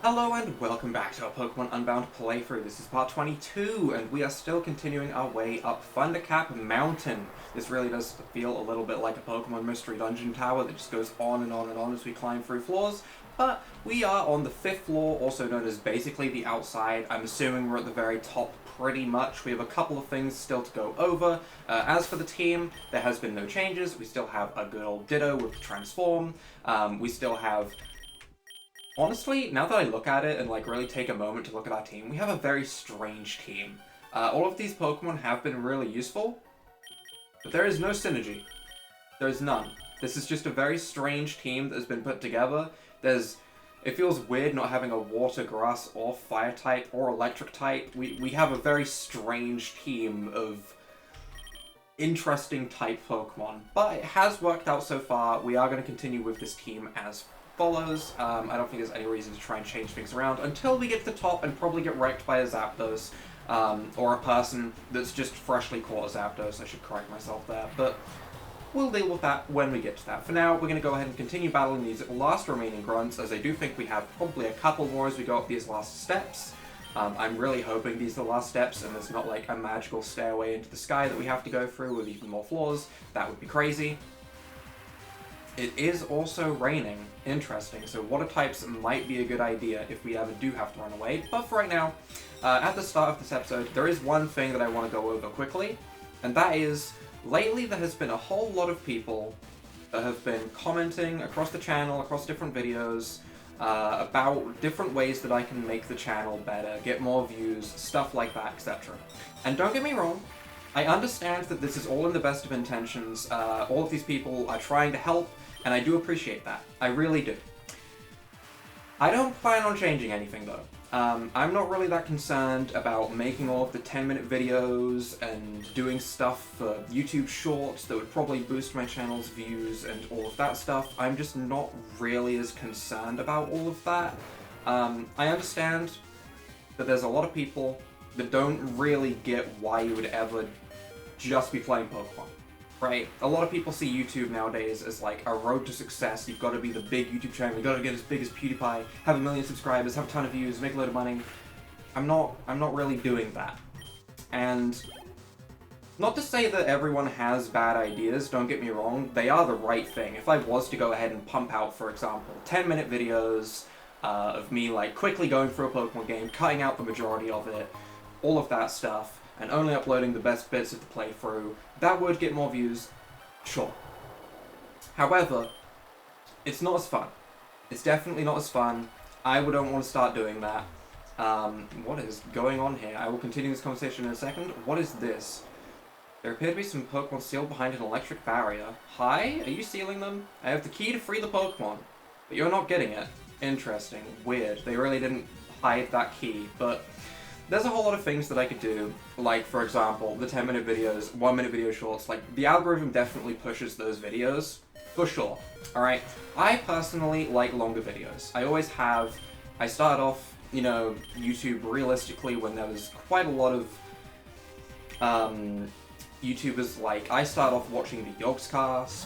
Hello and welcome back to our Pokemon Unbound playthrough. This is part 22, and we are still continuing our way up Thundercap Mountain. This really does feel a little bit like a Pokemon Mystery Dungeon tower that just goes on and on and on as we climb through floors. But we are on the 5th floor, also known as basically the outside. I'm assuming we're at the very top pretty much. We have a couple of things still to go over. As for the team, there has been no changes. We still have a good old Ditto with Transform. We still have... Honestly, now that I look at it and really take a moment to look at our team, we have a very strange team. All of these Pokemon have been really useful, but there is no synergy. There is none. This is just a very strange team that has been put together. It feels weird not having a water, grass, or fire type, or electric type. We have a very strange team of interesting type Pokemon, but it has worked out so far. We are going to continue with this team as follows. I don't think there's any reason to try and change things around until we get to the top and probably get wrecked by a Zapdos, or a person that's just freshly caught a Zapdos. I should correct myself there, but we'll deal with that when we get to that. For now, we're going to go ahead and continue battling these last remaining grunts, as I do think we have probably a couple more as we go up these last steps. I'm really hoping these are the last steps and there's not a magical stairway into the sky that we have to go through with even more floors. That would be crazy. It is also raining. Interesting. So water types might be a good idea if we ever do have to run away. But for right now, at the start of this episode, there is one thing that I want to go over quickly, and that is, lately there has been a whole lot of people that have been commenting across the channel, across different videos, about different ways that I can make the channel better, get more views, stuff like that, etc. And don't get me wrong, I understand that this is all in the best of intentions. All of these people are trying to help, and I do appreciate that. I really do. I don't plan on changing anything, though. I'm not really that concerned about making all of the 10-minute videos and doing stuff for YouTube Shorts that would probably boost my channel's views and all of that stuff. I'm just not really as concerned about all of that. I understand that there's a lot of people that don't really get why you would ever just be playing Pokemon, right? A lot of people see YouTube nowadays as a road to success. You've got to be the big YouTube channel, you've got to get as big as PewDiePie, have 1 million subscribers, have a ton of views, make a load of money. I'm not really doing that. And not to say that everyone has bad ideas, don't get me wrong, they are the right thing. If I was to go ahead and pump out, for example, 10-minute videos of me quickly going through a Pokemon game, cutting out the majority of it, all of that stuff, and only uploading the best bits of the playthrough, that would get more views, sure. However, it's not as fun. It's definitely not as fun. I don't want to start doing that. What is going on here? I will continue this conversation in a second. What is this? There appear to be some Pokemon sealed behind an electric barrier. Hi? Are you sealing them? I have the key to free the Pokemon, but you're not getting it. Interesting. Weird. They really didn't hide that key, but there's a whole lot of things that I could do, for example, the 10-minute videos, 1-minute video shorts. The algorithm definitely pushes those videos, for sure, alright? I personally like longer videos. I always have. I started off, YouTube realistically when there was quite a lot of YouTubers. I started off watching the Yogscast.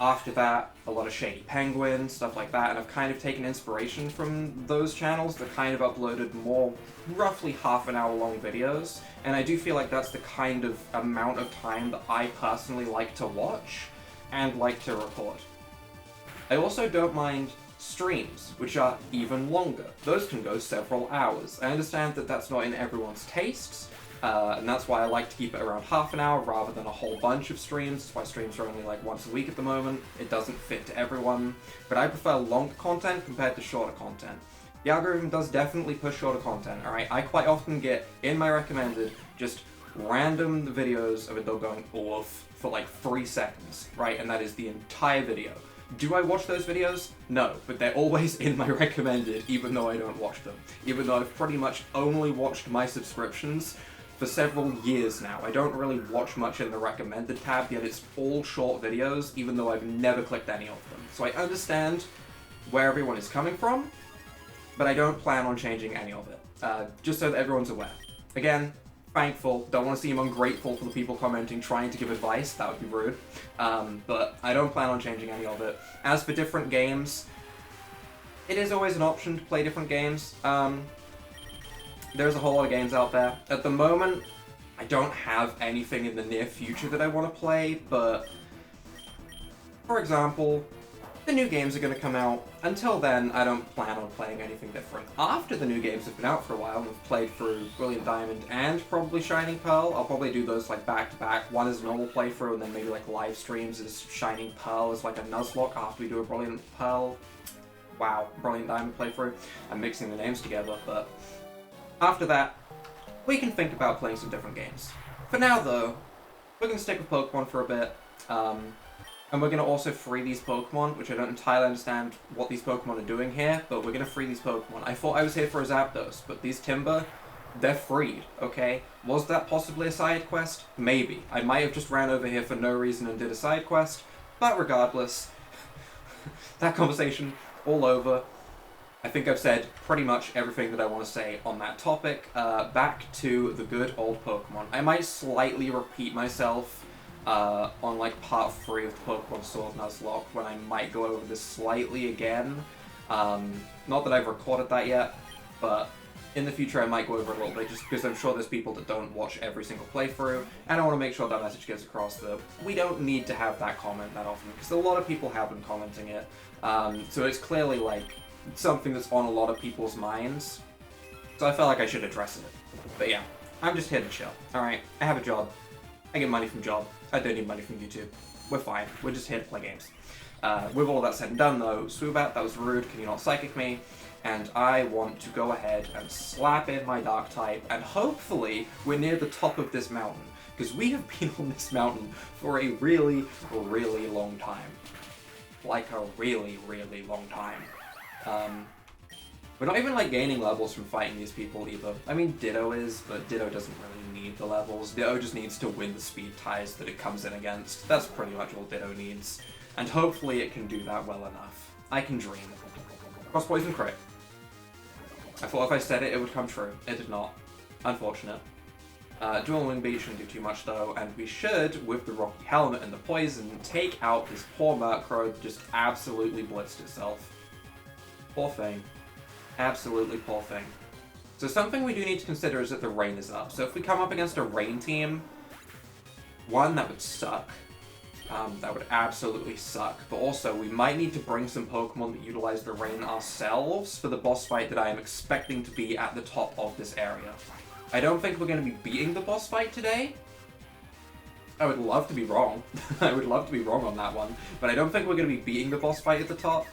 After that, a lot of Shady Penguin, stuff like that, and I've kind of taken inspiration from those channels that kind of uploaded more roughly half-an-hour long videos, and I do feel like that's the kind of amount of time that I personally like to watch and like to record. I also don't mind streams, which are even longer. Those can go several hours. I understand that that's not in everyone's tastes, and that's why I like to keep it around half an hour rather than a whole bunch of streams. That's why streams are only once a week at the moment. It doesn't fit to everyone, but I prefer longer content compared to shorter content. The algorithm does definitely push shorter content, alright? I quite often get, in my recommended, just random videos of a dog going oof for 3 seconds, right? And that is the entire video. Do I watch those videos? No, but they're always in my recommended, even though I don't watch them. Even though I've pretty much only watched my subscriptions for several years now. I don't really watch much in the recommended tab, yet it's all short videos, even though I've never clicked any of them. So I understand where everyone is coming from, but I don't plan on changing any of it. Just so that everyone's aware. Again, thankful, don't want to seem ungrateful for the people commenting, trying to give advice, that would be rude. But I don't plan on changing any of it. As for different games, it is always an option to play different games. There's a whole lot of games out there. At the moment, I don't have anything in the near future that I want to play, but for example, the new games are going to come out. Until then, I don't plan on playing anything different. After the new games have been out for a while, and I've played through Brilliant Diamond and probably Shining Pearl, I'll probably do those like back to back. One is a normal playthrough, and then maybe like live streams as Shining Pearl as like a Nuzlocke after we do a Brilliant Pearl. Wow, Brilliant Diamond playthrough. I'm mixing the names together, but after that, we can think about playing some different games. For now, though, we're going to stick with Pokemon for a bit. And we're going to also free these Pokemon, which I don't entirely understand what these Pokemon are doing here, but we're going to free these Pokemon. I thought I was here for a Zapdos, but these Timber, they're freed, okay? Was that possibly a side quest? Maybe. I might have just ran over here for no reason and did a side quest, but regardless, that conversation, all over. I think I've said pretty much everything that I want to say on that topic. Back to the good old Pokemon. I might slightly repeat myself on like part 3 of the Pokemon Sword Nuzlocke, when I might go over this slightly again. Not that I've recorded that yet, but in the future I might go over it a little bit, just because I'm sure there's people that don't watch every single playthrough, and I want to make sure that message gets across that we don't need to have that comment that often, because a lot of people have been commenting it. So it's clearly like something that's on a lot of people's minds, so I felt like I should address it. But yeah, I'm just here to chill, alright? I have a job. I get money from job. I don't need money from YouTube. We're fine. We're just here to play games. With all of that said and done, though, Swoobat, that was rude. Can you not psychic me? And I want to go ahead and slap in my Dark type, and hopefully we're near the top of this mountain, because we have been on this mountain for a really, really long time. Like a really, really long time. We're not even, like, gaining levels from fighting these people, either. I mean, Ditto is, but Ditto doesn't really need the levels. Ditto just needs to win the speed ties that it comes in against. That's pretty much all Ditto needs. And hopefully it can do that well enough. I can dream. Cross Poison crit. I thought if I said it, it would come true. It did not. Unfortunate. Dual Wing Beat shouldn't do too much, though, and we should, with the Rocky Helmet and the Poison, take out this poor Murkrow that just absolutely blitzed itself. Poor thing. Absolutely poor thing. So something we do need to consider is that the rain is up. So if we come up against a rain team, one, that would suck. That would absolutely suck. But also, we might need to bring some Pokemon that utilize the rain ourselves for the boss fight that I am expecting to be at the top of this area. I don't think we're going to be beating the boss fight today. I would love to be wrong. I would love to be wrong on that one. But I don't think we're going to be beating the boss fight at the top.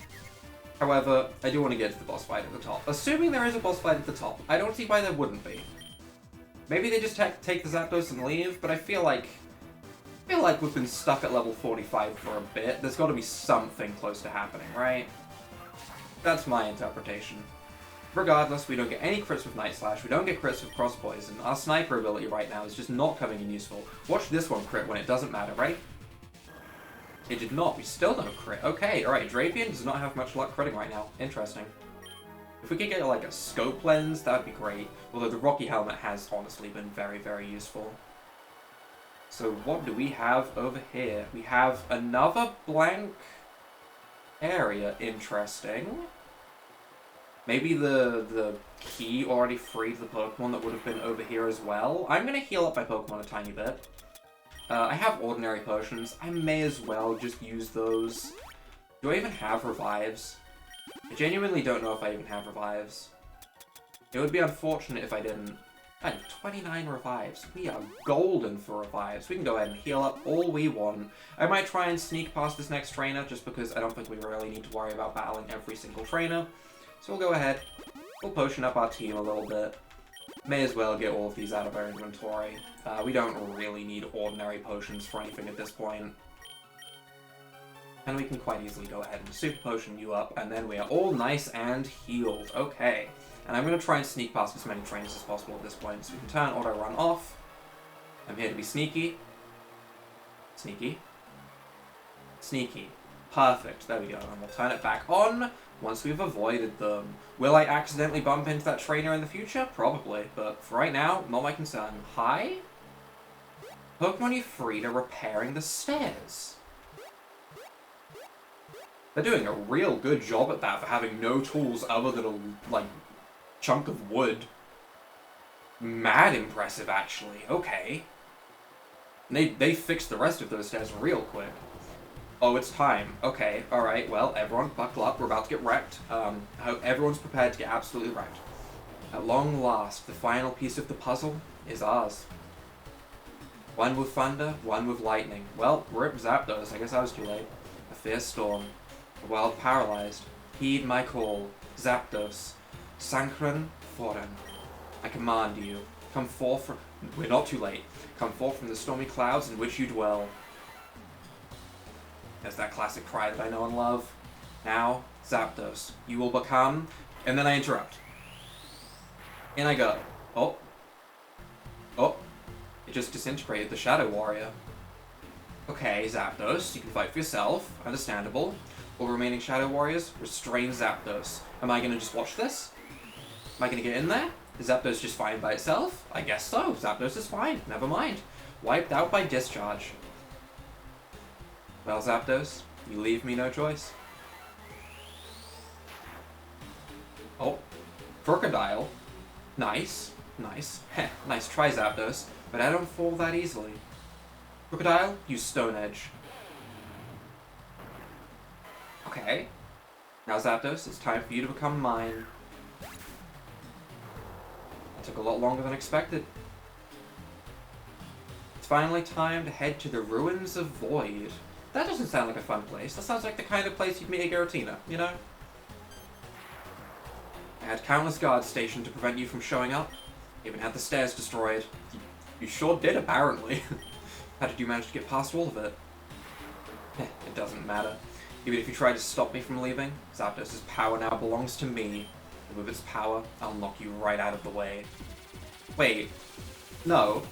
However, I do want to get to the boss fight at the top. Assuming there is a boss fight at the top, I don't see why there wouldn't be. Maybe they just take the Zapdos and leave, but I feel like we've been stuck at level 45 for a bit. There's got to be something close to happening, right? That's my interpretation. Regardless, we don't get any crits with Night Slash, we don't get crits with Cross Poison. Our Sniper ability right now is just not coming in useful. Watch this one crit when it doesn't matter, right? It did not. We still don't crit. Okay, alright. Drapion does not have much luck critting right now. Interesting. If we could get, like, a scope lens, that would be great. Although the Rocky Helmet has honestly been very, very useful. So what do we have over here? We have another blank area. Interesting. Maybe the key already freed the Pokemon that would have been over here as well. I'm going to heal up my Pokemon a tiny bit. I have ordinary potions. I may as well just use those. Do I even have revives? I genuinely don't know if I even have revives. It would be unfortunate if I didn't. I have 29 revives. We are golden for revives. We can go ahead and heal up all we want. I might try and sneak past this next trainer just because I don't think we really need to worry about battling every single trainer. So we'll go ahead. We'll potion up our team a little bit. May as well get all of these out of our inventory. We don't really need ordinary potions for anything at this point. And we can quite easily go ahead and super potion you up, and then we are all nice and healed. Okay. And I'm going to try and sneak past as many trainers as possible at this point, so we can turn auto run off. I'm here to be sneaky. Sneaky. Sneaky. Perfect. There we go. And we'll turn it back on once we've avoided them. Will I accidentally bump into that trainer in the future? Probably, but for right now, not my concern. Hi? Pokemon you freed are repairing the stairs. They're doing a real good job at that for having no tools other than a, like, chunk of wood. Mad impressive, actually. Okay. They fixed the rest of those stairs real quick. Oh, it's time. Okay, alright, well, everyone, buckle up. We're about to get wrecked. I hope everyone's prepared to get absolutely wrecked. At long last, the final piece of the puzzle is ours. One with thunder, one with lightning. Well, rip Zapdos. I guess I was too late. A fierce storm. The world paralyzed. Heed my call. Zapdos. Sanchren Foren. I command you. Come forth from... We're not too late. Come forth from the stormy clouds in which you dwell. There's that classic cry that I know and love. Now, Zapdos, you will become... And then I interrupt. In I go. Oh. Oh. It just disintegrated the Shadow Warrior. Okay, Zapdos, you can fight for yourself. Understandable. All remaining Shadow Warriors, restrain Zapdos. Am I gonna just watch this? Am I gonna get in there? Is Zapdos just fine by itself? I guess so. Zapdos is fine. Never mind. Wiped out by discharge. Well, Zapdos, you leave me no choice. Oh. Crocodile. Nice. Nice. Heh. Nice try, Zapdos. But I don't fall that easily. Crocodile, use Stone Edge. Okay. Now, Zapdos, it's time for you to become mine. It took a lot longer than expected. It's finally time to head to the Ruins of Void. That doesn't sound like a fun place. That sounds like the kind of place you'd meet a Giratina, you know? I had countless guards stationed to prevent you from showing up. Even had the stairs destroyed. You sure did, apparently. How did you manage to get past all of it? It doesn't matter. Even if you try to stop me from leaving, Zapdos' power now belongs to me. And with its power, I'll knock you right out of the way. Wait. No.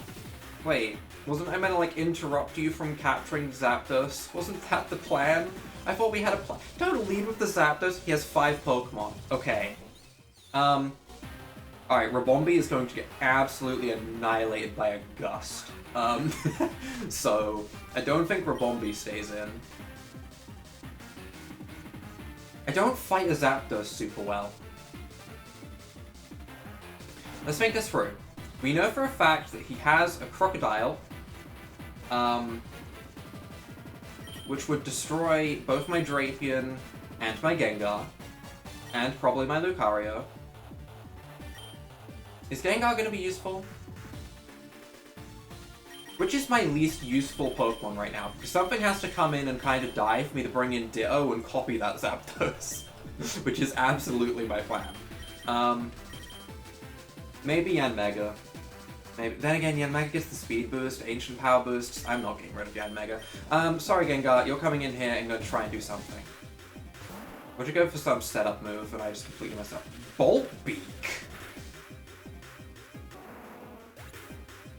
Wait. Wasn't I meant to, like, interrupt you from capturing Zapdos? Wasn't that the plan? I thought we had a plan. Don't lead with the Zapdos. He has 5 Pokemon. Okay. Alright, Rabombi is going to get absolutely annihilated by a gust. So, I don't think Rabombi stays in. I don't fight a Zapdos super well. Let's think this through. We know for a fact that he has a Crocodile, which would destroy both my Drapion and my Gengar, and probably my Lucario. Is Gengar going to be useful? Which is my least useful Pokemon right now? Because something has to come in and kind of die for me to bring in Ditto and copy that Zapdos. Which is absolutely my plan. Maybe Yanmega. Maybe. Then again, Yanmega gets the speed boost, ancient power boosts. I'm not getting rid of Yanmega. Sorry Gengar, you're coming in here and going to try and do something. Would you go for some setup move and I just completely messed up? Bolt Beak!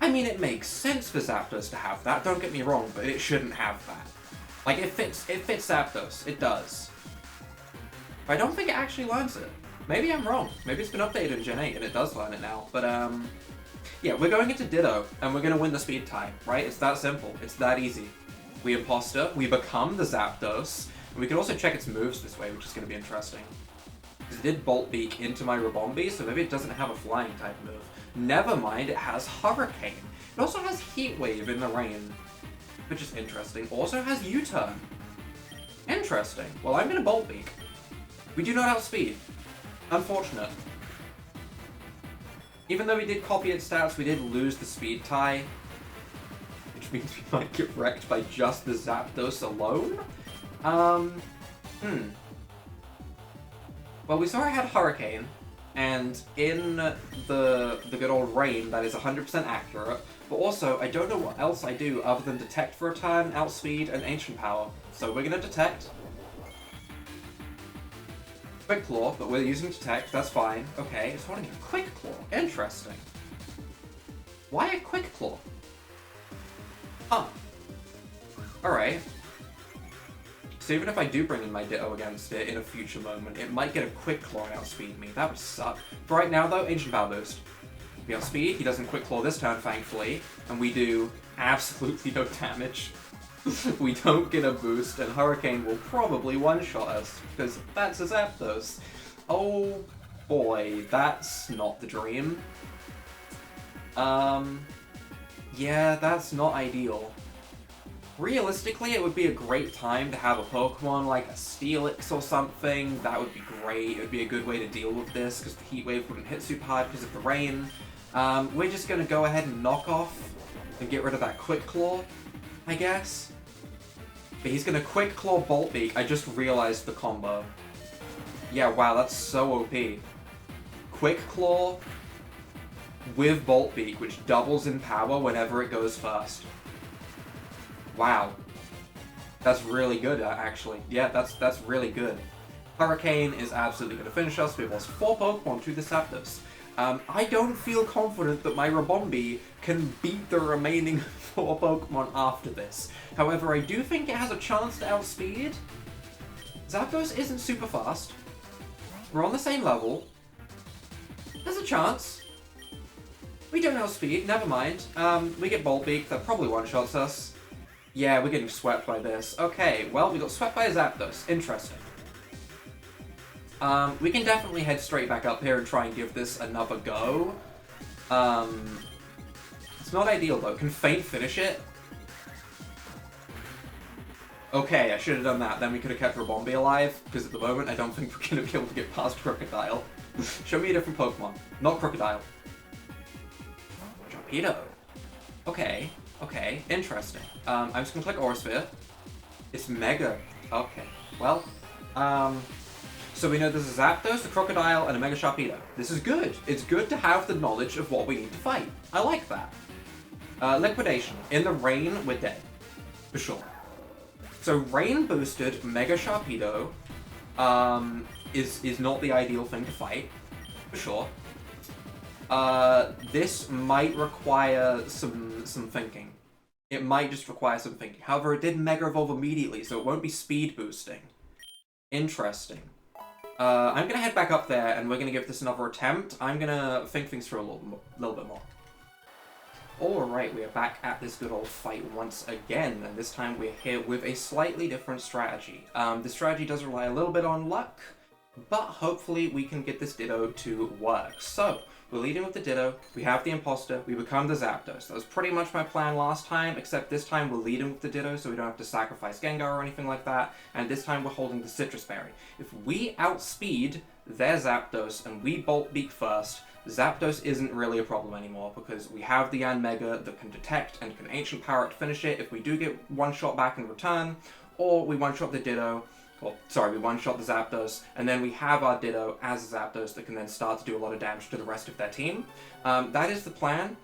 I mean, it makes sense for Zapdos to have that, don't get me wrong, but it shouldn't have that. Like, it fits Zapdos. It does. But I don't think it actually learns it. Maybe I'm wrong. Maybe it's been updated in Gen 8 and it does learn it now. But, yeah, we're going into Ditto, and we're going to win the speed tie, right? It's that simple. It's that easy. We imposter, we become the Zapdos, and we can also check its moves this way, which is going to be interesting. Because it did Bolt Beak into my Rabombi, so maybe it doesn't have a flying type move. Never mind, it has Hurricane. It also has Heat Wave in the rain, which is interesting. Also has U-Turn. Interesting. Well, I'm going to Bolt Beak. We do not outspeed. Unfortunate. Even though we did copy its stats, we did lose the speed tie, which means we might get wrecked by just the Zapdos alone? Well, we saw I had Hurricane, and in the good old rain, that is 100% accurate, but also, I don't know what else I do other than Detect for a turn, Outspeed, and Ancient Power. So we're gonna Detect. Quick Claw, but we're using Detect, that's fine. Okay, it's holding a Quick Claw. Interesting. Why a Quick Claw? Huh. Alright. So even if I do bring in my Ditto against it in a future moment, it might get a Quick Claw and outspeed me. That would suck. For right now, though, Ancient Power Boost. We outspeed, he doesn't Quick Claw this turn, thankfully, and we do absolutely no damage. we don't get a boost, and Hurricane will probably one-shot us, because that's a Zapdos. Oh boy, that's not the dream. Yeah, that's not ideal. Realistically, it would be a great time to have a Pokemon like a Steelix or something. That would be great. It would be a good way to deal with this, because the Heat Wave wouldn't hit super hard because of the rain. We're just going to go ahead and knock off and get rid of that Quick Claw, I guess. But he's going to Quick Claw Bolt Beak. I just realized the combo. Yeah, wow, that's so OP. Quick Claw with Bolt Beak, which doubles in power whenever it goes first. Wow. That's really good, actually. Yeah, that's really good. Hurricane is absolutely going to finish us. We've lost 4 Pokemon to the Zapdos. I don't feel confident that my Rabombi can beat the remaining 4 Pokemon after this. However, I do think it has a chance to outspeed. Zapdos isn't super fast. We're on the same level. There's a chance. We don't outspeed, never mind. We get Bolt Beak, that probably one-shots us. Yeah, we're getting swept by this. Okay, well, we got swept by a Zapdos. Interesting. We can definitely head straight back up here and try and give this another go. It's not ideal, though. Can Feint finish it? Okay, I should have done that. Then we could have kept Rabombi alive, because at the moment I don't think we're going to be able to get past Crocodile. Show me a different Pokemon. Not Crocodile. Torpedo. Okay. Okay, interesting. I'm just gonna click Aura Sphere. It's Mega. Okay, well, so we know there's a Zapdos, a Crocodile, and a Mega Sharpedo. This is good. It's good to have the knowledge of what we need to fight. I like that. Liquidation. In the rain, we're dead. For sure. So rain boosted Mega Sharpedo is not the ideal thing to fight. For sure. This might require some thinking. It might just require some thinking. However, it did Mega Evolve immediately, so it won't be speed boosting. Interesting. I'm gonna head back up there, and we're gonna give this another attempt. I'm gonna think things through a little bit more. Alright, we are back at this good old fight once again, and this time we're here with a slightly different strategy. The strategy does rely a little bit on luck, but hopefully we can get this Ditto to work. So, we're leading with the Ditto, we have the Imposter, we become the Zapdos. That was pretty much my plan last time, except this time we're leading with the Ditto, so we don't have to sacrifice Gengar or anything like that, and this time we're holding the Citrus Berry. If we outspeed their Zapdos and we Bolt Beak first, Zapdos isn't really a problem anymore, because we have the Yanmega that can detect and can Ancient Power it to finish it if we do get one shot back in return, or we one-shot the Ditto, we one-shot the Zapdos, and then we have our Ditto as a Zapdos that can then start to do a lot of damage to the rest of their team. That is the plan.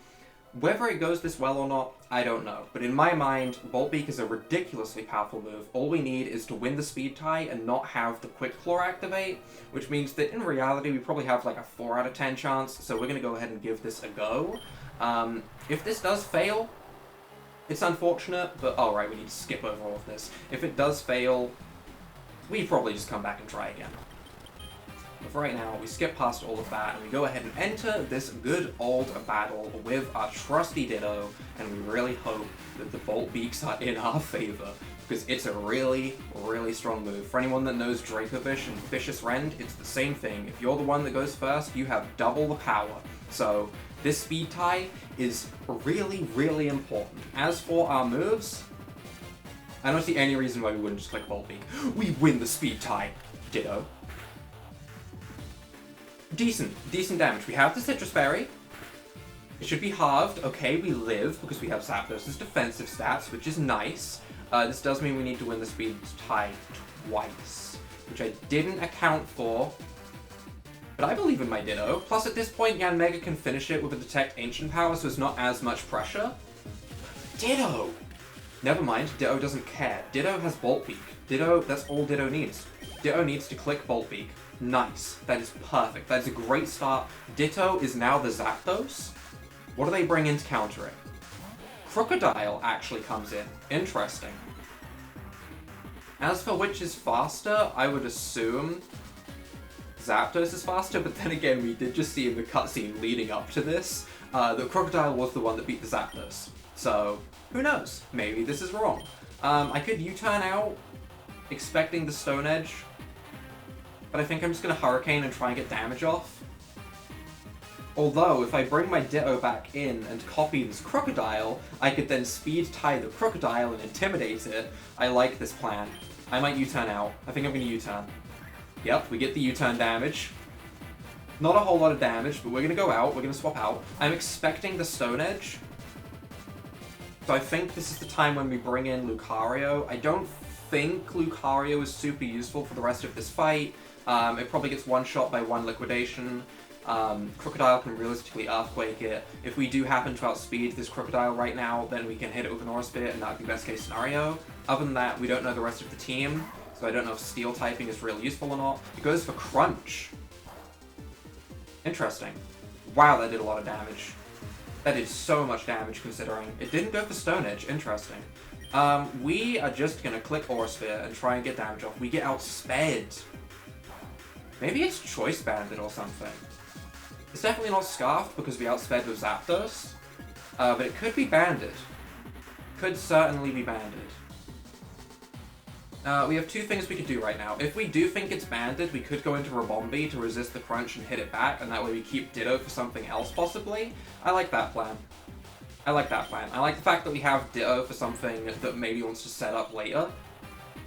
Whether it goes this well or not, I don't know. But in my mind, Bolt Beak is a ridiculously powerful move. All we need is to win the speed tie and not have the Quick Claw activate, which means that in reality we probably have like a 4 out of 10 chance, so we're going to go ahead and give this a go. If this does fail, it's unfortunate, but alright, we need to skip over all of this. If it does fail, we probably just come back and try again. But for right now, we skip past all of that, and we go ahead and enter this good old battle with our trusty Ditto, and we really hope that the Bolt Beaks are in our favor, because it's a really, really strong move. For anyone that knows Dracovish and Vicious Rend, it's the same thing. If you're the one that goes first, you have double the power. So this speed tie is really, really important. As for our moves, I don't see any reason why we wouldn't just click Bolt Beak. We win the speed tie. Ditto. Decent damage. We have the Citrus Berry. It should be halved. Okay, we live because we have Zapdos' defensive stats, which is nice. This does mean we need to win the speed tie twice, which I didn't account for. But I believe in my Ditto. Plus, at this point, Yanmega can finish it with a Detect Ancient Power, so it's not as much pressure. Ditto! Never mind, Ditto doesn't care. Ditto has Bolt Beak. Ditto, that's all Ditto needs. Ditto needs to click Bolt Beak. Nice. That is perfect. That is a great start. Ditto is now the Zapdos. What do they bring in to counter it? Crocodile actually comes in. Interesting. As for which is faster, I would assume Zapdos is faster, but then again, we did just see in the cutscene leading up to this, that Crocodile was the one that beat the Zapdos. So, who knows? Maybe this is wrong. I could U-turn out, expecting the Stone Edge, but I think I'm just going to Hurricane and try and get damage off. Although, if I bring my Ditto back in and copy this Crocodile, I could then speed tie the Crocodile and intimidate it. I like this plan. I might U-turn out. I think I'm going to U-turn. Yep, we get the U-turn damage. Not a whole lot of damage, but we're going to go out. We're going to swap out. I'm expecting the Stone Edge. So I think this is the time when we bring in Lucario. I don't think Lucario is super useful for the rest of this fight. It probably gets one-shot by one Liquidation. Crocodile can realistically Earthquake it. If we do happen to outspeed this Crocodile right now, then we can hit it with an Aura Spit, and that would be best case scenario. Other than that, we don't know the rest of the team, so I don't know if Steel typing is really useful or not. It goes for Crunch. Interesting. Wow, that did a lot of damage. That did so much damage considering. It didn't go for Stone Edge. Interesting. We are just gonna click Aura Sphere and try and get damage off. We get outsped. Maybe it's Choice Banded or something. It's definitely not Scarfed because we outsped with Zapdos. But it could be Banded. Could certainly be Banded. We have two things we could do right now. If we do think it's Banded, we could go into Rabombi to resist the Crunch and hit it back, and that way we keep Ditto for something else, possibly. I like that plan. I like that plan. I like the fact that we have Ditto for something that maybe wants to set up later.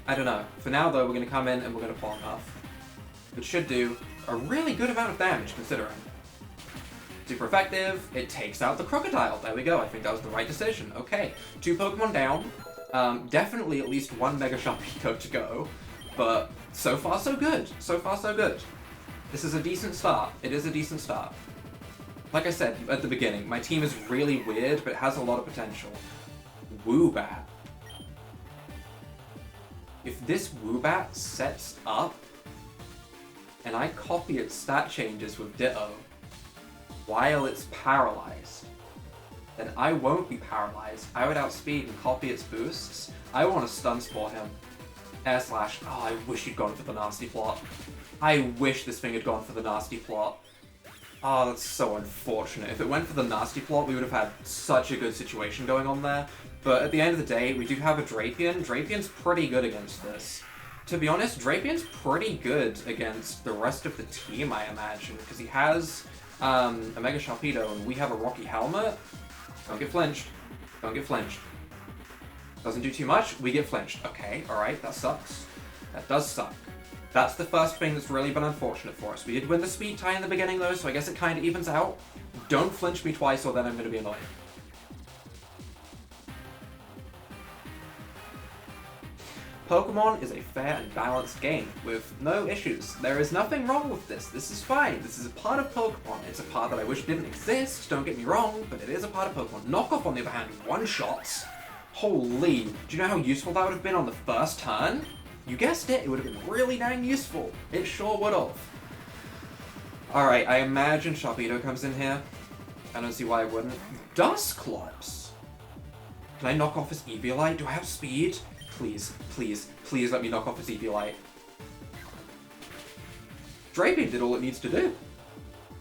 I don't know. For now, though, we're going to come in and we're going to Plonk Off. Which should do a really good amount of damage, considering. Super effective. It takes out the Crocodile. There we go. I think that was the right decision. Okay. 2 Pokemon down. Definitely at least 1 Mega Sharpedo to go, but so far so good. So far so good. This is a decent start. It is a decent start. Like I said at the beginning, my team is really weird, but has a lot of potential. Woobat. If this Woobat sets up, and I copy its stat changes with Ditto, while it's paralyzed, then I won't be paralyzed. I would outspeed and copy its boosts. I want to Stun Spore him. Air Slash. Oh, I wish you'd gone for the Nasty Plot. I wish this thing had gone for the Nasty Plot. Oh, that's so unfortunate. If it went for the Nasty Plot, we would have had such a good situation going on there. But at the end of the day, we do have a Drapion. Drapian's pretty good against this. To be honest, Drapian's pretty good against the rest of the team, I imagine, because he has a Mega Sharpedo and we have a Rocky Helmet. Don't get flinched. Don't get flinched. Doesn't do too much, we get flinched. Okay, alright, that sucks. That does suck. That's the first thing that's really been unfortunate for us. We did win the speed tie in the beginning though, so I guess it kind of evens out. Don't flinch me twice or then I'm going to be annoyed. Pokemon is a fair and balanced game, with no issues. There is nothing wrong with this. This is fine. This is a part of Pokemon. It's a part that I wish didn't exist, don't get me wrong, but it is a part of Pokemon. Knockoff, on the other hand, one-shots. Holy, do you know how useful that would have been on the first turn? You guessed it, it would have been really dang useful. It sure would have. Alright, I imagine Sharpedo comes in here. I don't see why I wouldn't. Dusclops! Can I knock off his Eviolite? Do I have speed? Please, please, please let me knock off his Eviolite. Drapion did all it needs to do.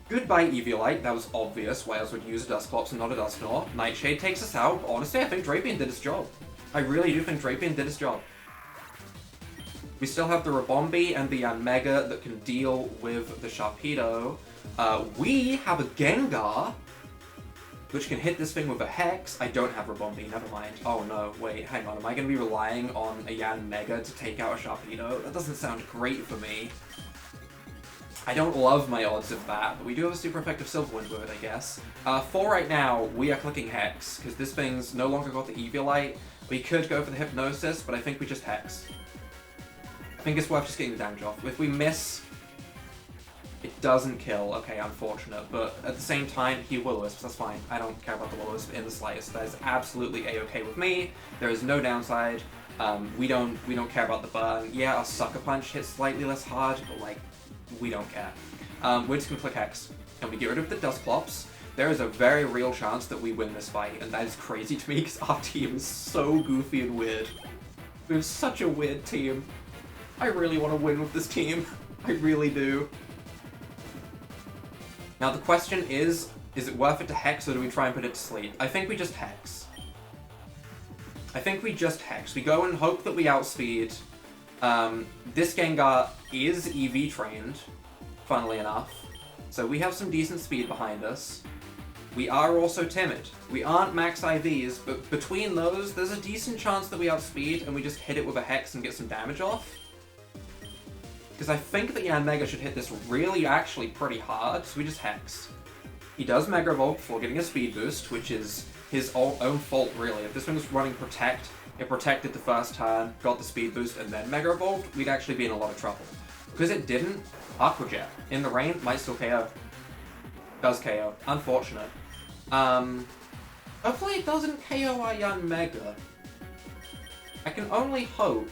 Goodbye, Eviolite. That was obvious. Why else would you use a Dusclops and not a Dusknoir? Nightshade takes us out. Honestly, I think Drapion did his job. I really do think Drapion did his job. We still have the Rabombi and the Yanmega that can deal with the Sharpedo. We have a Gengar, which can hit this thing with a Hex. I don't have Rabombi, never mind. Oh no, wait, hang on. Am I going to be relying on a Yanmega to take out a Sharpedo? That doesn't sound great for me. I don't love my odds of that, but we do have a super effective Silver Wind with it, I guess. For right now, we are clicking Hex, because this thing's no longer got the Eviolite. We could go for the Hypnosis, but I think we just Hex. I think it's worth just getting the damage off. If we miss, it doesn't kill. Okay, unfortunate, but at the same time, he Will-O-Wisps, that's fine. I don't care about the Will-O-Wisp in the slightest. That is absolutely a-okay with me. There is no downside. We don't care about the burn. Yeah, our Sucker Punch hits slightly less hard, but like, we don't care. We're just gonna click Hex, and we get rid of the Dusclops. There is a very real chance that we win this fight, and that is crazy to me because our team is so goofy and weird. We have such a weird team. I really want to win with this team. I really do. Now the question is it worth it to Hex or do we try and put it to sleep? I think we just Hex. I think we just Hex. We go and hope that we outspeed. This Gengar is EV trained, funnily enough. So we have some decent speed behind us. We are also timid. We aren't max IVs, but between those, there's a decent chance that we outspeed and we just hit it with a Hex and get some damage off. Because I think that Yanmega should hit this really actually pretty hard, so we just Hex. He does Mega Evolve before getting a speed boost, which is his own fault really. If this one was running Protect, it protected the first turn, got the speed boost, and then Mega Evolved, we'd actually be in a lot of trouble. Because it didn't, Aqua Jet. In the rain, might still KO. Does KO. Unfortunate. Hopefully it doesn't KO our Yanmega. I can only hope.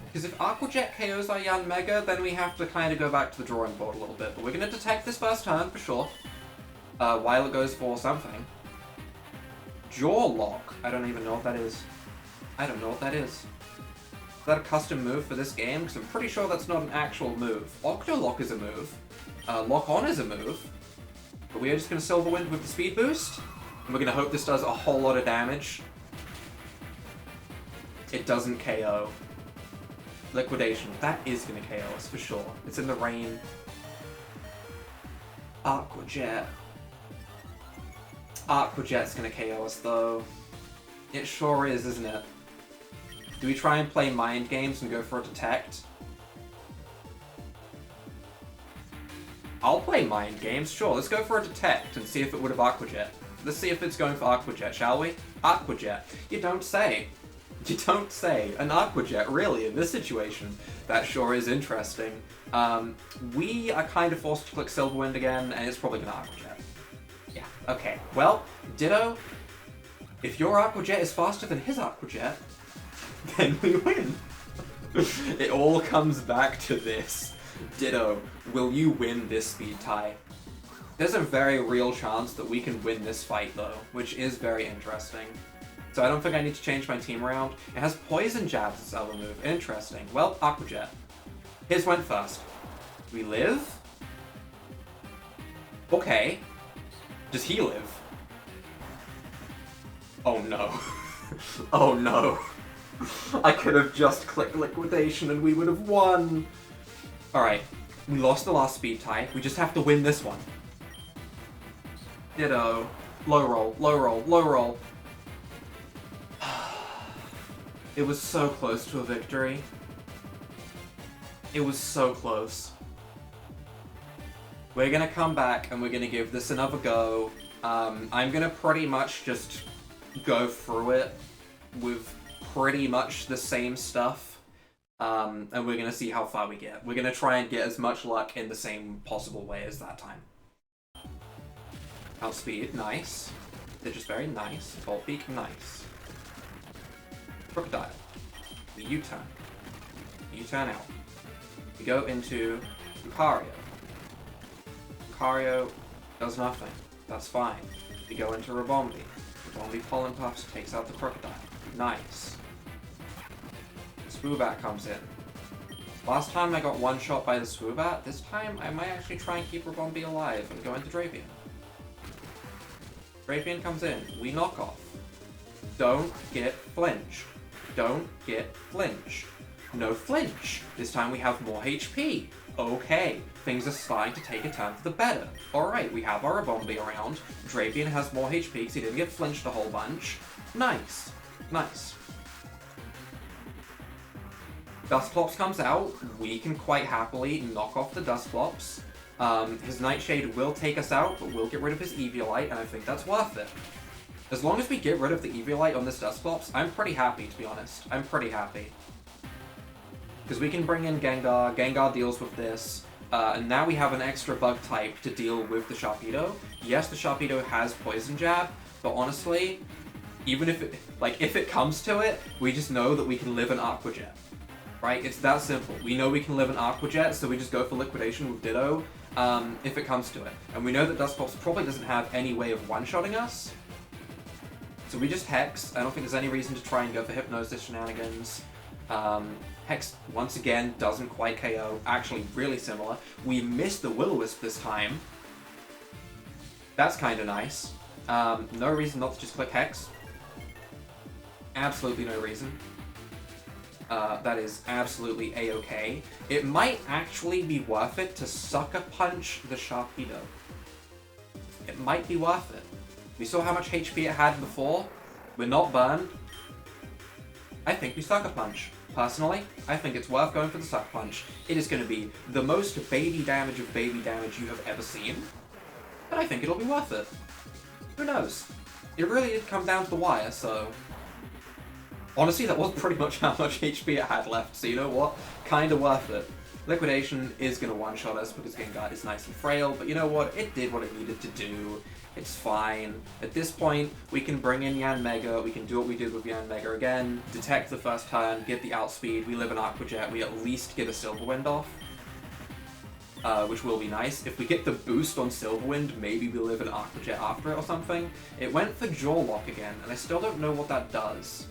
Because if Aqua Jet KOs our Yanmega, then we have to kind of go back to the drawing board a little bit. But we're going to detect this first turn, for sure. While it goes for something. Jaw Lock. I don't even know what that is. I don't know what that is. Is that a custom move for this game? Because I'm pretty sure that's not an actual move. Octolock is a move. Lock On is a move. But we are just going to Silver Wind with the speed boost. And we're going to hope this does a whole lot of damage. It doesn't KO. Liquidation. That is going to KO us for sure. It's in the rain. Aqua Jet. Aqua Jet's going to KO us though. It sure is, isn't it? Do we try and play mind games and go for a detect? I'll play mind games, sure. Let's go for a detect and see if it would have Aqua Jet. Let's see if it's going for Aqua Jet, shall we? Aqua Jet. You don't say. You don't say. An Aqua Jet, really, in this situation. That sure is interesting. We are kind of forced to click Silver Wind again, and it's probably going to Aqua Jet. Yeah, okay. Well, Ditto, if your Aqua Jet is faster than his Aqua Jet, then we win. It all comes back to this. Ditto, will you win this speed tie? There's a very real chance that we can win this fight though, which is very interesting. So I don't think I need to change my team around. It has Poison Jab as its other move. Interesting. Well, Aqua Jet. His went first. We live? Okay. Does he live? Oh no. Oh no. I could have just clicked Liquidation and we would have won. Alright, we lost the last speed tie. We just have to win this one. Ditto. Low roll, low roll, low roll. It was so close to a victory. It was so close. We're gonna come back and we're gonna give this another go. I'm gonna pretty much just go through it with pretty much the same stuff. And we're gonna see how far we get. We're gonna try and get as much luck in the same possible way as that time. Outspeed, nice. They're just very nice. Volt Beak, nice. Crocodile. We U-turn. U-turn out. We go into Lucario. Lucario does nothing. That's fine. We go into Rabombi. Rabombi Pollen Puffs takes out the Crocodile. Nice. Swoobat comes in. Last time I got one shot by the Swoobat. This time I might actually try and keep Rabombi alive and go into Drapion. Drapion comes in. We knock off. Don't get flinch. Don't get flinch. No flinch. This time we have more HP. Okay, things are starting to take a turn for the better. Alright, we have our Rabombi around. Drapion has more HP because he didn't get flinched a whole bunch. Nice. Nice. Dusclops comes out. We can quite happily knock off the Dusclops. His Nightshade will take us out, but we'll get rid of his Eviolite, and I think that's worth it. As long as we get rid of the Eviolite on this Dusclops, I'm pretty happy, to be honest. I'm pretty happy. Because we can bring in Gengar, Gengar deals with this, and now we have an extra bug type to deal with the Sharpedo. Yes, the Sharpedo has Poison Jab, but honestly, even if it comes to it, we just know that we can live an Aqua Jet. Right? It's that simple. We know we can live an Aqua Jet, so we just go for Liquidation with Ditto, if it comes to it. And we know that Dusclops probably doesn't have any way of one-shotting us. So we just Hex. I don't think there's any reason to try and go for Hypnosis shenanigans. Hex, once again, doesn't quite KO. Actually, really similar. We missed the Will-O-Wisp this time. That's kind of nice. No reason not to just click Hex. absolutely no reason. That is absolutely a-okay. It might actually be worth it to Sucker Punch the Sharpedo. It might be worth it. We saw how much HP it had before. We're not burned. I think we Sucker Punch. Personally, I think it's worth going for the Sucker Punch. It is going to be the most baby damage of baby damage you have ever seen. But I think it'll be worth it. Who knows? It really did come down to the wire, so... Honestly, that was pretty much how much HP it had left, so you know what? Kinda worth it. Liquidation is going to one-shot us because Gengar is nice and frail, but you know what? It did what it needed to do. It's fine. At this point, we can bring in Yanmega, we can do what we did with Yanmega again, detect the first turn, get the outspeed, we live an Aqua Jet, we at least get a Silver Wind off. Which will be nice. If we get the boost on Silver Wind, maybe we live an Aqua Jet after it or something. It went for Jaw Lock again, and I still don't know what that does.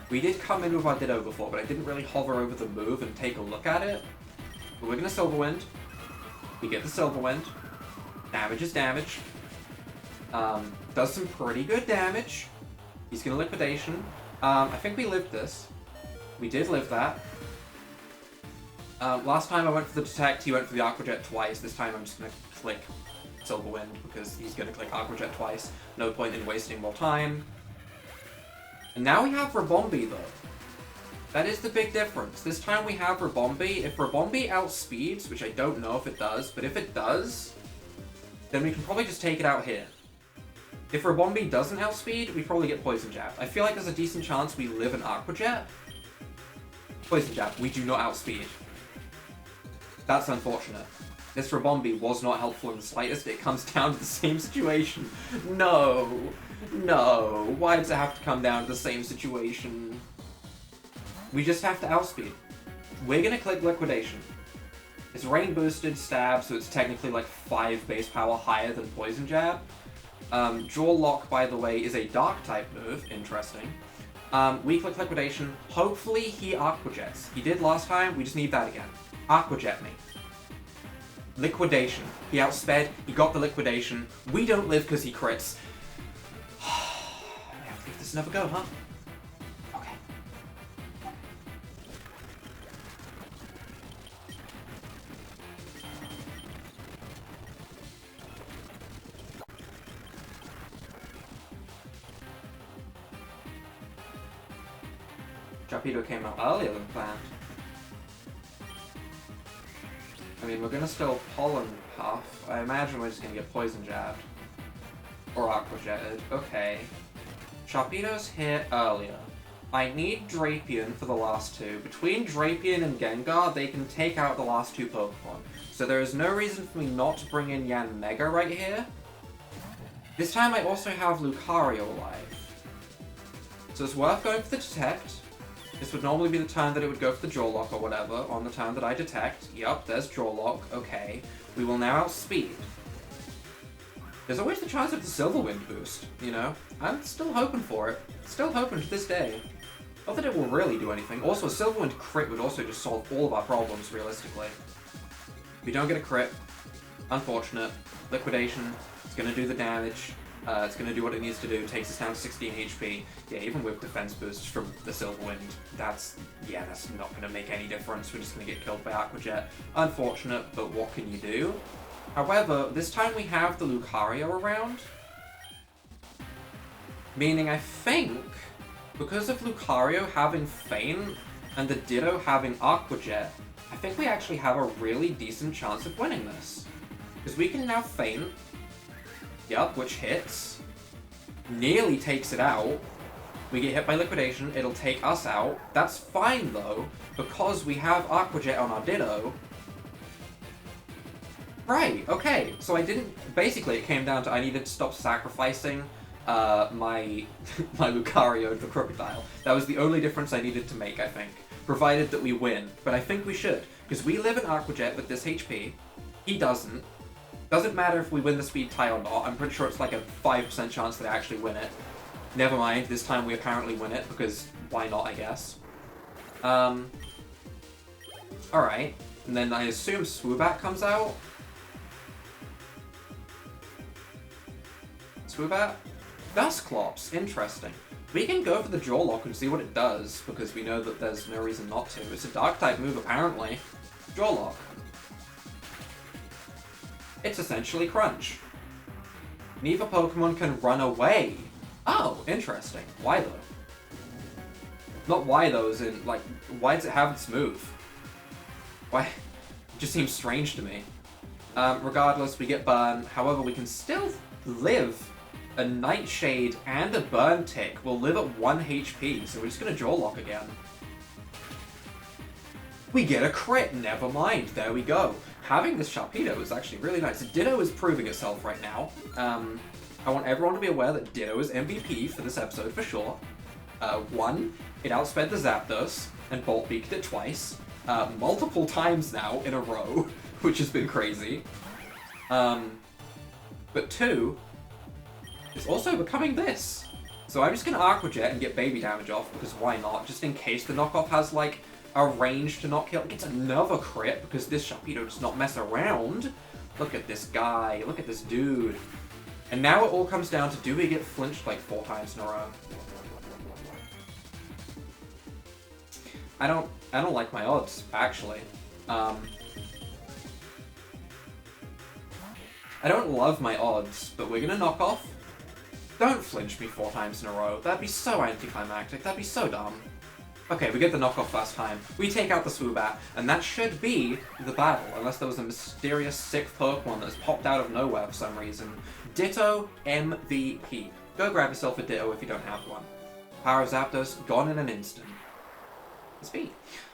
We did come in with our Ditto before, but I didn't really hover over the move and take a look at it. But we're gonna Silver Wind. We get the Silver Wind. Damage is damage. Does some pretty good damage. He's gonna Liquidation. I think we lived this. We did live that. Last time I went for the Detect, he went for the Aqua Jet twice. This time I'm just gonna click Silver Wind because he's gonna click Aqua Jet twice. No point in wasting more time. And now we have Ribombee, though. That is the big difference. This time we have Ribombee. If Ribombee outspeeds, which I don't know if it does, but if it does, then we can probably just take it out here. If Ribombee doesn't outspeed, we probably get Poison Jab. I feel like there's a decent chance we live an Aqua Jet. Poison Jab, we do not outspeed. That's unfortunate. This Ribombee was not helpful in the slightest. It comes down to the same situation. No. No. Why does it have to come down to the same situation? We just have to outspeed. We're gonna click Liquidation. It's rain boosted stab, so it's technically like 5 base power higher than Poison Jab. Jaw Lock, by the way, is a dark type move. Interesting. We click Liquidation. Hopefully he Aqua Jets. He did last time. We just need that again. Aqua Jet me. Liquidation. He outsped. He got the Liquidation. We don't live because he crits. I have to give this another go, huh? Okay. Sharpedo came out earlier than planned. I mean, we're gonna still Pollen Puff. I imagine we're just gonna get Poison Jabbed. Or Aqua Jetted. Okay. Sharpedo's here earlier. I need Drapion for the last two. Between Drapion and Gengar, they can take out the last two Pokemon. So there is no reason for me not to bring in Yanmega right here. This time I also have Lucario alive. So it's worth going for the Detect. This would normally be the turn that it would go for the Jaw Lock or whatever, on the turn that I Detect. Yup, there's Jaw Lock, okay. We will now outspeed. There's always the chance of the Silver Wind boost, you know? I'm still hoping for it. Still hoping to this day. Not that it will really do anything. Also, a Silver Wind crit would also just solve all of our problems, realistically. We don't get a crit. Unfortunate. Liquidation. It's gonna do the damage. It's gonna do what it needs to do. Takes us down to 16 HP. Yeah, even with defense boosts from the Silver Wind, that's not gonna make any difference. We're just gonna get killed by Aqua Jet. Unfortunate, but what can you do? However, this time we have the Lucario around. Meaning, I think, because of Lucario having Feint and the Ditto having Aqua Jet, I think we actually have a really decent chance of winning this. Because we can now Feint. Yup, which hits. Nearly takes it out. We get hit by Liquidation, it'll take us out. That's fine though, because we have Aqua Jet on our Ditto. Right, okay, so I didn't... Basically, it came down to I needed to stop sacrificing my Lucario to the Crocodile. That was the only difference I needed to make, I think. Provided that we win. But I think we should, because we live in Aqua Jet with this HP. He doesn't. Doesn't matter if we win the speed tie or not. I'm pretty sure it's like a 5% chance that I actually win it. Never mind, this time we apparently win it, because why not, I guess. Alright. And then I assume Swoobat comes out? Swoobat? Dusclops, interesting. We can go for the Jaw Lock and see what it does, because we know that there's no reason not to. It's a Dark-type move, apparently. Jaw Lock. It's essentially Crunch. Neither Pokemon can run away. Oh, interesting. Why though? Not why though, as in, like, why does it have its move? Why? It just seems strange to me. Regardless, we get Burn. However, we can still live. A Nightshade and a Burn Tick will live at 1 HP, so we're just gonna Jaw Lock again. We get a crit, never mind, there we go. Having this Sharpedo is actually really nice. Ditto is proving itself right now. I want everyone to be aware that Ditto is MVP for this episode for sure. One, it outsped the Zapdos and Bolt Beaked it twice. Multiple times now in a row, which has been crazy. But two, it's also becoming this. So I'm just gonna Aqua Jet and get baby damage off, because why not? Just in case the knockoff has, like, a range to not kill. It gets another crit, because this Sharpedo does not mess around. Look at this guy. Look at this dude. And now it all comes down to, do we get flinched, like, 4 times in a row? I don't like my odds, actually. I don't love my odds, but we're gonna knock off. Don't flinch me 4 times in a row. That'd be so anticlimactic. That'd be so dumb. Okay, we get the knockoff first time. We take out the Swoobat, and that should be the battle, unless there was a mysterious sick Pokemon that has popped out of nowhere for some reason. Ditto MVP. Go grab yourself a Ditto if you don't have one. Power of Zapdos, gone in an instant. Speed.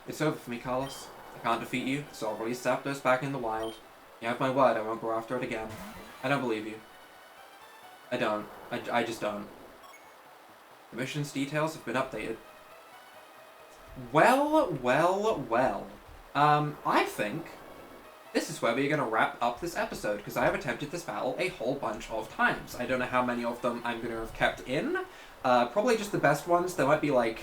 It's over for me, Carlos. I can't defeat you, so I'll release Zapdos back in the wild. You have my word, I won't go after it again. I don't believe you. I don't. I just don't. The mission's details have been updated. Well. I think this is where we're going to wrap up this episode, because I have attempted this battle a whole bunch of times. I don't know how many of them I'm going to have kept in. Probably just the best ones. There might be, like,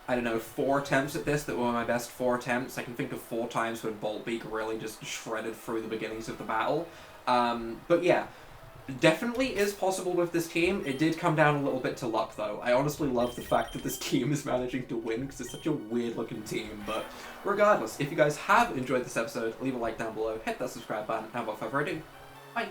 I don't know, 4 attempts at this that were my best 4 attempts. I can think of 4 times when Boltbeak really just shredded through the beginnings of the battle. But yeah, definitely is possible with this team. It did come down a little bit to luck, though. I honestly love the fact that this team is managing to win, because it's such a weird-looking team. But regardless, if you guys have enjoyed this episode, leave a like down below, hit that subscribe button, and without further ado, bye!